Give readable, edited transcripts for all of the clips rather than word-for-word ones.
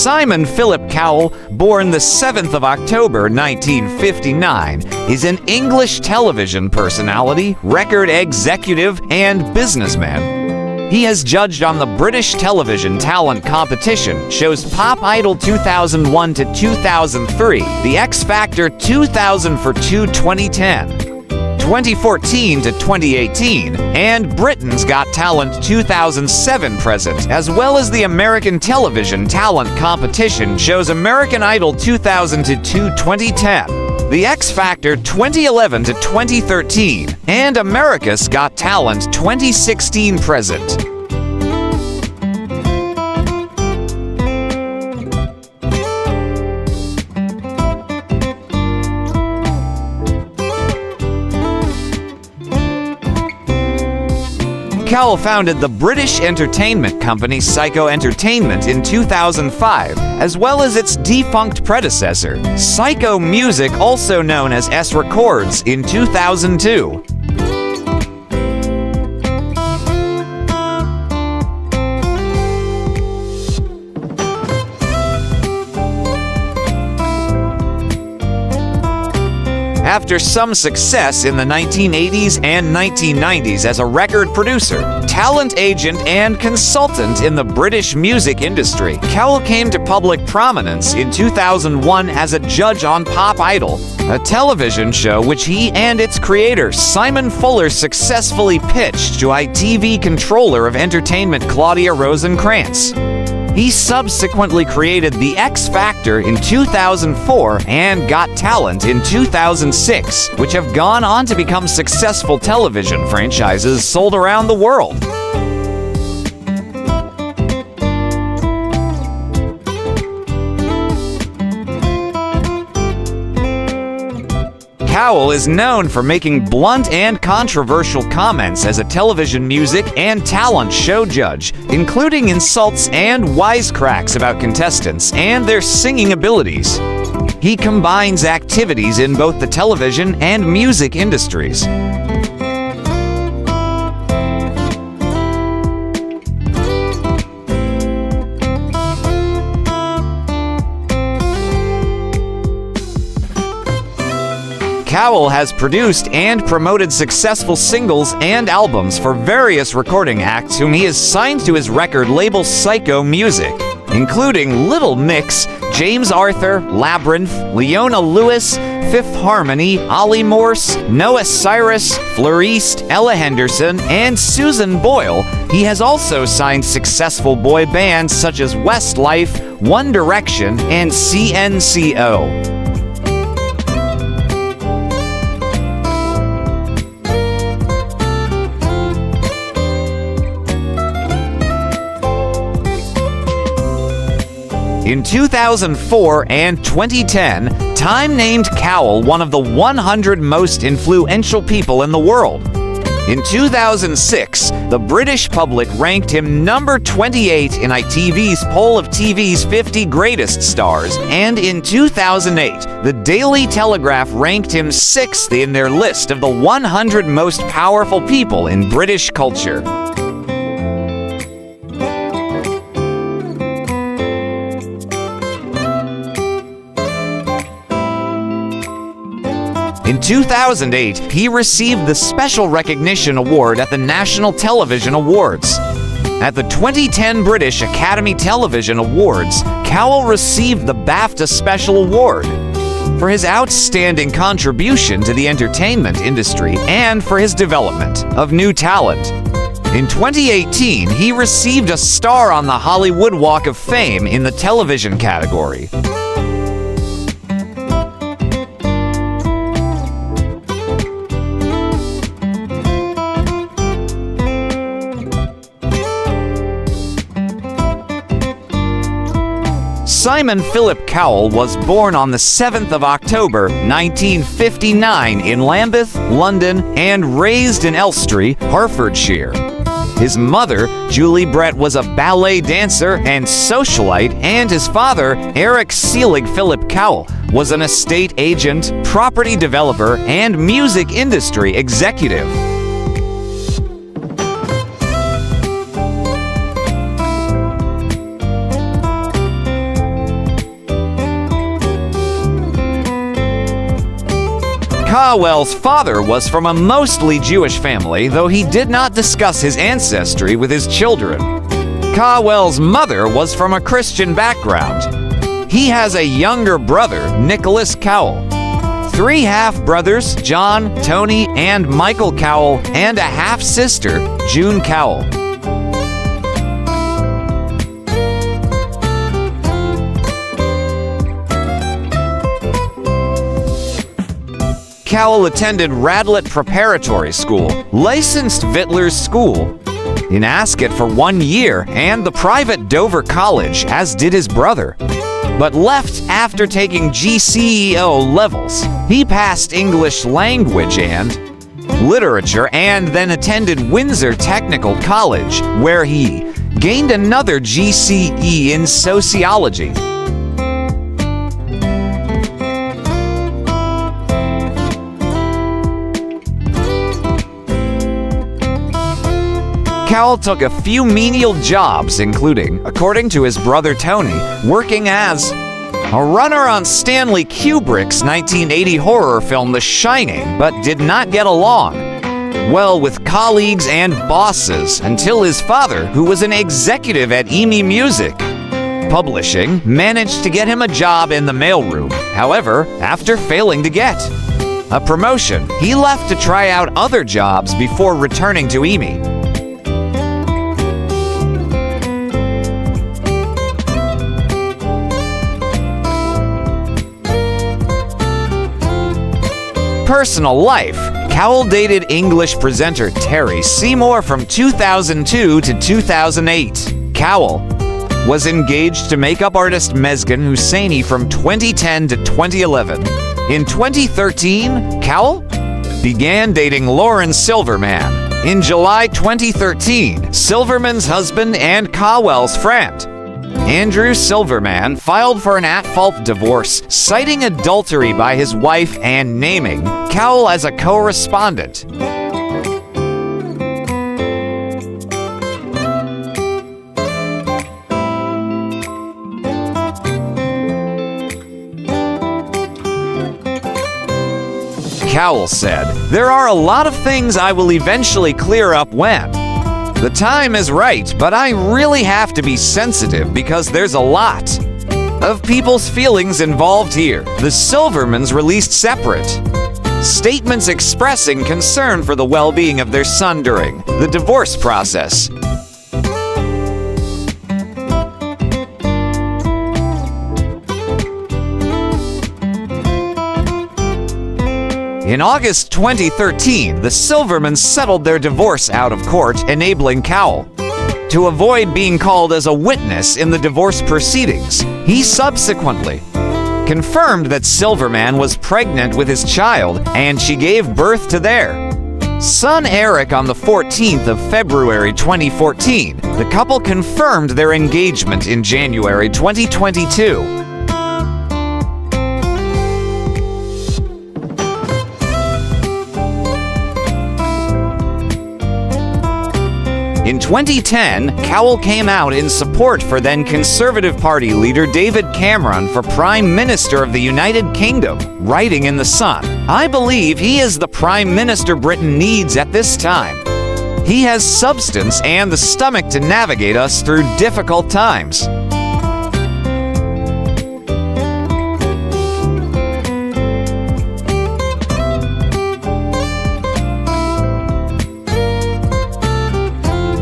Simon Philip Cowell, born the 7th of October 1959, is an English television personality, record executive, and businessman. He has judged on the British television talent competition shows Pop Idol 2001 to 2003, The X Factor 2002 2010, 2014 to 2018, and Britain's Got Talent 2007 present, as well as the American television talent competition shows American Idol 2002 2010, The X Factor 2011 to 2013, and America's Got Talent 2016 present. Cowell founded the British entertainment company Psycho Entertainment in 2005, as well as its defunct predecessor, Psycho Music, also known as S Records, in 2002. After some success in the 1980s and 1990s as a record producer, talent agent, and consultant in the British music industry, Cowell came to public prominence in 2001 as a judge on Pop Idol, a television show which he and its creator, Simon Fuller, successfully pitched to ITV controller of entertainment Claudia Rosenkrantz. He subsequently created The X Factor in 2004 and Got Talent in 2006, which have gone on to become successful television franchises sold around the world. Cowell is known for making blunt and controversial comments as a television music and talent show judge, including insults and wisecracks about contestants and their singing abilities. He combines activities in both the television and music industries. Cowell has produced and promoted successful singles and albums for various recording acts whom he has signed to his record label Psycho Music, including Little Mix, James Arthur, Labyrinth, Leona Lewis, Fifth Harmony, Ollie Morse, Noah Cyrus, Floriste, Ella Henderson, and Susan Boyle. He has also signed successful boy bands such as Westlife, One Direction, and CNCO. In 2004 and 2010, Time named Cowell one of the 100 most influential people in the world. In 2006, the British public ranked him number 28 in ITV's poll of TV's 50 greatest stars, and in 2008, the Daily Telegraph ranked him 6th in their list of the 100 most powerful people in British culture. In 2008, he received the Special Recognition Award at the National Television Awards. At the 2010 British Academy Television Awards, Cowell received the BAFTA Special Award for his outstanding contribution to the entertainment industry and for his development of new talent. In 2018, he received a star on the Hollywood Walk of Fame in the television category. Simon Philip Cowell was born on the 7th of October, 1959 in Lambeth, London, and raised in Elstree, Hertfordshire. His mother, Julie Brett, was a ballet dancer and socialite, and his father, Eric Selig Philip Cowell, was an estate agent, property developer, and music industry executive. Cowell's father was from a mostly Jewish family, though he did not discuss his ancestry with his children. Cowell's mother was from a Christian background. He has a younger brother, Nicholas Cowell, 3 half-brothers, John, Tony, and Michael Cowell, and a half-sister, June Cowell. Cowell attended Radlett Preparatory School, licensed Vittler's School in Ascot for 1 year, and the private Dover College, as did his brother, but left after taking GCEO levels. He passed English language and literature and then attended Windsor Technical College, where he gained another GCE in sociology. Cowell took a few menial jobs, including, according to his brother Tony, working as a runner on Stanley Kubrick's 1980 horror film The Shining, but did not get along well with colleagues and bosses until his father, who was an executive at EMI Music Publishing, managed to get him a job in the mailroom. However, after failing to get a promotion, he left to try out other jobs before returning to EMI. Personal life. Cowell dated English presenter Terry Seymour from 2002 to 2008. Cowell was engaged to makeup artist Mesgan Husseini from 2010 to 2011. In 2013, Cowell began dating Lauren Silverman. In July 2013, Silverman's husband and Cowell's friend, Andrew Silverman, filed for an at-fault divorce, citing adultery by his wife and naming Cowell as a co-respondent. Cowell said, "There are a lot of things I will eventually clear up when the time is right, but I really have to be sensitive because there's a lot of people's feelings involved here." The Silvermans released separate statements expressing concern for the well-being of their son during the divorce process. In August 2013, the Silvermans settled their divorce out of court, enabling Cowell to avoid being called as a witness in the divorce proceedings. He subsequently confirmed that Silverman was pregnant with his child, and she gave birth to their son Eric on the 14th of February 2014. The couple confirmed their engagement in January 2022. In 2010, Cowell came out in support for then Conservative Party leader David Cameron for Prime Minister of the United Kingdom, writing in The Sun, "I believe he is the Prime Minister Britain needs at this time. He has substance and the stomach to navigate us through difficult times."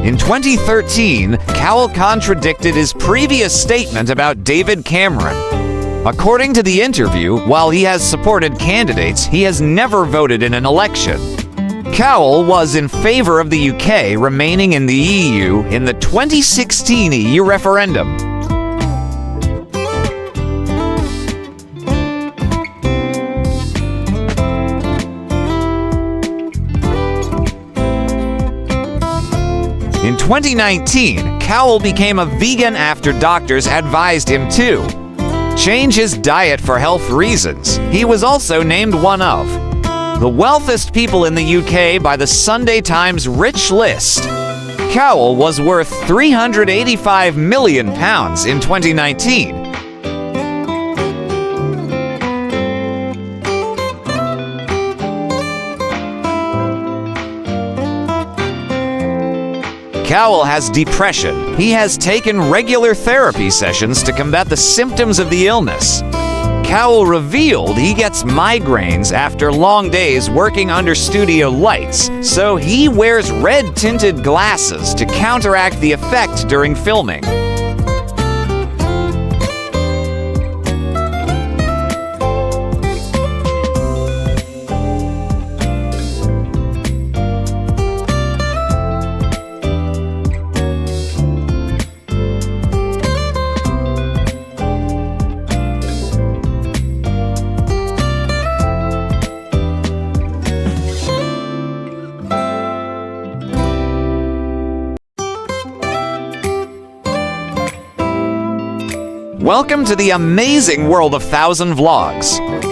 In 2013, Cowell contradicted his previous statement about David Cameron. According to the interview, while he has supported candidates, he has never voted in an election. Cowell was in favor of the UK remaining in the EU in the 2016 EU referendum. In 2019, Cowell became a vegan after doctors advised him to change his diet for health reasons. He was also named one of the wealthiest people in the UK by the Sunday Times Rich List. Cowell was worth £385 million in 2019. Cowell has depression. He has taken regular therapy sessions to combat the symptoms of the illness. Cowell revealed he gets migraines after long days working under studio lights, so he wears red-tinted glasses to counteract the effect during filming. Welcome to the amazing world of 1000 Vlogs.